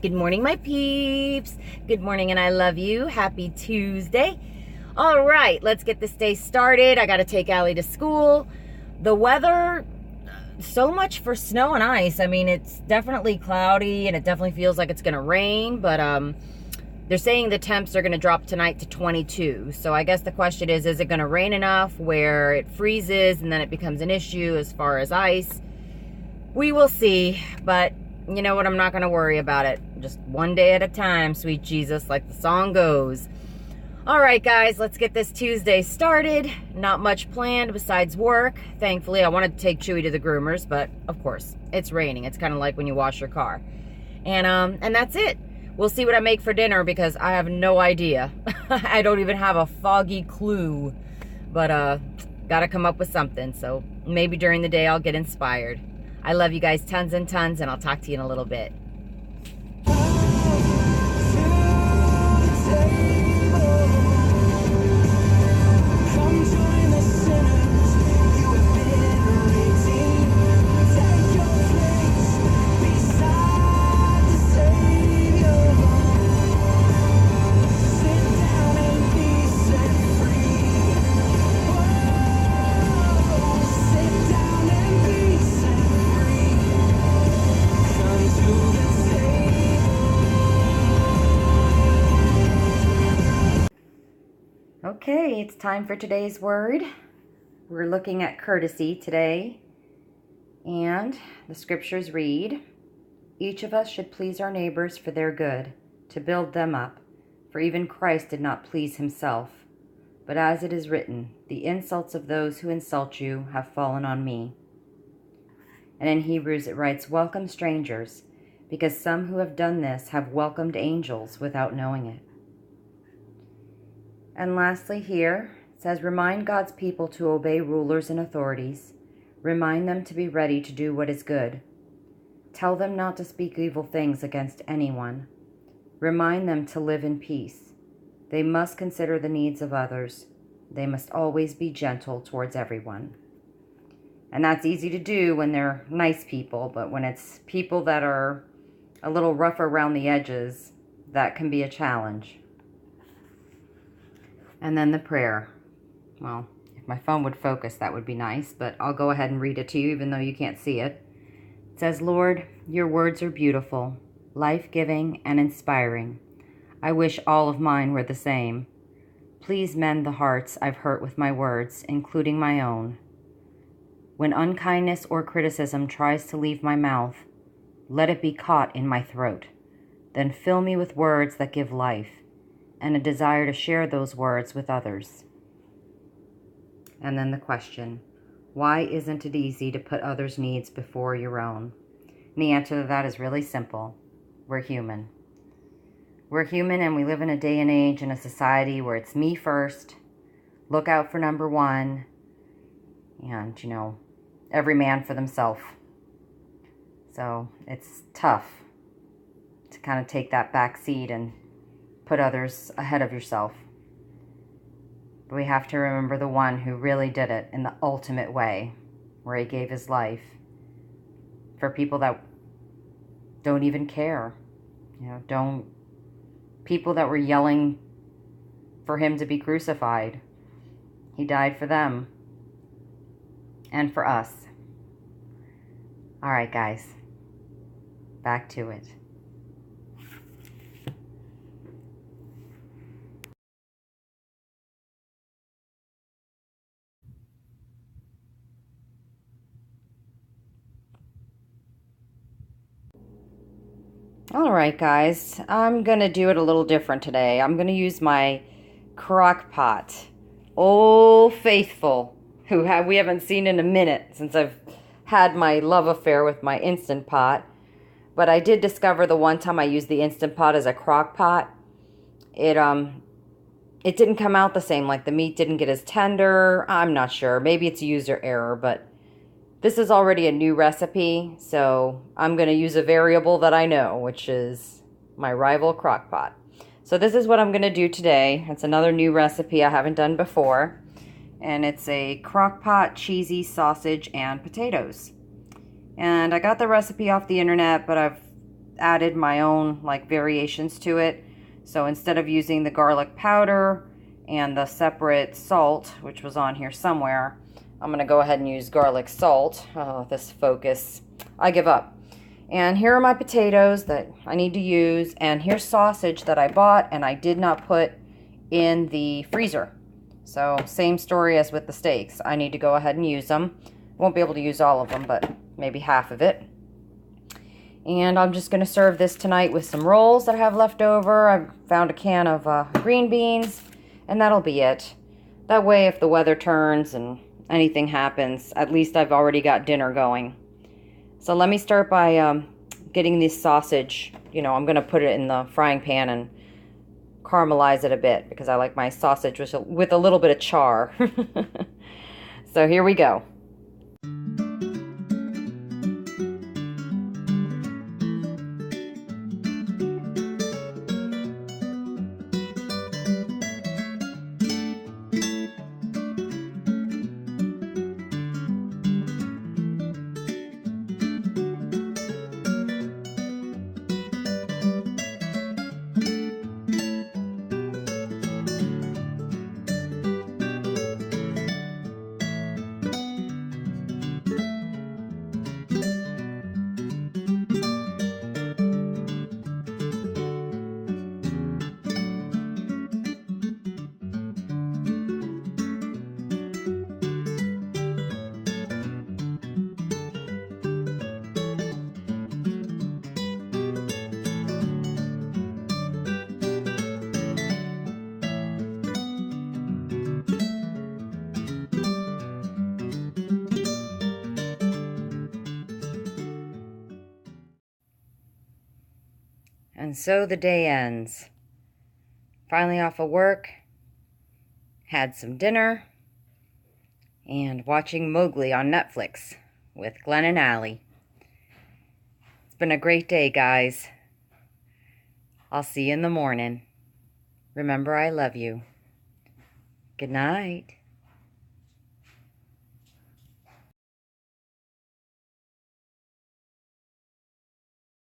Good morning, my peeps. Good morning, and I love you. Happy Tuesday. All right, let's get this day started. I got to take Allie to school. The weather, so much for snow and ice. I mean, it's definitely cloudy, and it definitely feels like it's going to rain, but they're saying the temps are going to drop tonight to 22. So I guess the question is it going to rain enough where it freezes and then it becomes an issue as far as ice? We will see, but you know what? I'm not going to worry about it. Just one day at a time, sweet Jesus, like the song goes. All right, guys, let's get this Tuesday started. Not much planned besides work. Thankfully, I wanted to take Chewy to the groomers, but of course, it's raining. It's kind of like when you wash your car. And that's it. We'll see what I make for dinner because I have no idea. I don't even have a foggy clue. But gotta come up with something. So maybe during the day I'll get inspired. I love you guys tons and tons, and I'll talk to you in a little bit. Okay, it's time for today's word. We're looking at courtesy today, and the scriptures read, "Each of us should please our neighbors for their good, to build them up, for even Christ did not please himself. But as it is written, the insults of those who insult you have fallen on me." And in Hebrews it writes, "Welcome strangers, because some who have done this have welcomed angels without knowing it." And lastly here, it says, "Remind God's people to obey rulers and authorities. Remind them to be ready to do what is good. Tell them not to speak evil things against anyone. Remind them to live in peace. They must consider the needs of others. They must always be gentle towards everyone." And that's easy to do when they're nice people, but when it's people that are a little rough around the edges, that can be a challenge. And then the prayer. Well, if my phone would focus, that would be nice, but I'll go ahead and read it to you even though you can't see it. It says, "Lord, your words are beautiful, life-giving, and inspiring. I wish all of mine were the same. Please mend the hearts I've hurt with my words, including my own. When unkindness or criticism tries to leave my mouth, let it be caught in my throat. Then fill me with words that give life, and a desire to share those words with others." And then the question, why isn't it easy to put others' needs before your own? And the answer to that is really simple. We're human. We're human, and we live in a day and age in a society where it's me first, look out for number one, and, every man for themselves. So it's tough to kind of take that back seat and put others ahead of yourself. But we have to remember the one who really did it in the ultimate way, where he gave his life for people that don't even care. People that were yelling for him to be crucified. He died for them and for us. All right, guys, back to it. All right, guys, I'm going to do it a little different today. I'm going to use my crock pot. Old Faithful, we haven't seen in a minute since I've had my love affair with my Instant Pot. But I did discover the one time I used the Instant Pot as a crock pot, it didn't come out the same. Like the meat didn't get as tender. I'm not sure. Maybe it's user error, but this is already a new recipe, so I'm going to use a variable that I know, which is my rival crockpot. So this is what I'm going to do today. It's another new recipe I haven't done before, and it's a crockpot cheesy sausage and potatoes. And I got the recipe off the internet, but I've added my own like variations to it. So instead of using the garlic powder and the separate salt, which was on here somewhere, I'm going to go ahead and use garlic salt. Oh, this focus. I give up. And here are my potatoes that I need to use. And here's sausage that I bought and I did not put in the freezer. So same story as with the steaks. I need to go ahead and use them. Won't be able to use all of them, but maybe half of it. And I'm just going to serve this tonight with some rolls that I have left over. I've found a can of green beans, and that'll be it. That way, if the weather turns and anything happens, at least I've already got dinner going. So let me start by getting this sausage. You know, I'm going to put it in the frying pan and caramelize it a bit because I like my sausage with a little bit of char. So here we go. And so the day ends. Finally off of work, had some dinner, and watching Mowgli on Netflix with Glenn and Allie. It's been a great day, guys. I'll see you in the morning. Remember, I love you. Good night.